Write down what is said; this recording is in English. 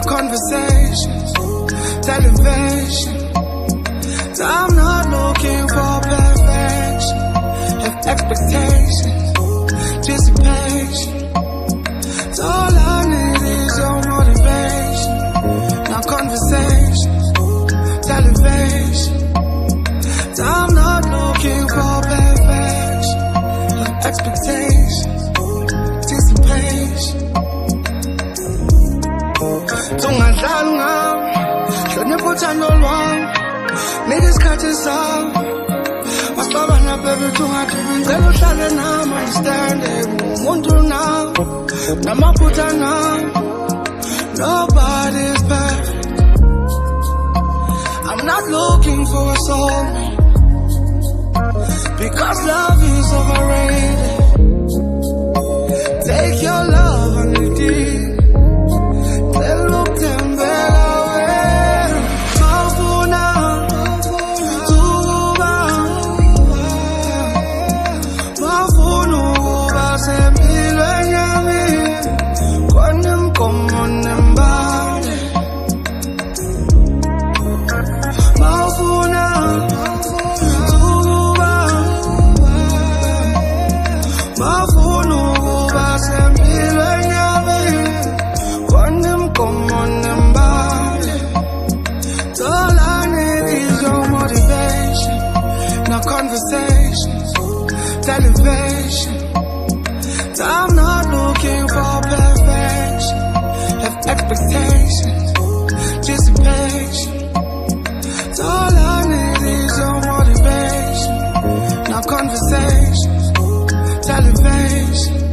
Conversations, television. I'm not looking for perfection. Have expectations, anticipation. All I need is your motivation. Now conversations, television. I'm not looking for perfection. Have expectations, anticipation. Tungadlali ngami, hlonipha uthando lwami, nika isikhathi sami. Masixabana baby, tungathi ngicela uhlale nami, understanding umuntu nami, namaphutha nami. Nobody's perfect. I'm not looking for a soulmate, because love is overrated. Take your love on the deep. Conversations, television. I'm not looking for perfection. Have expectations, anticipation. All I need is your motivation. Now conversations, television.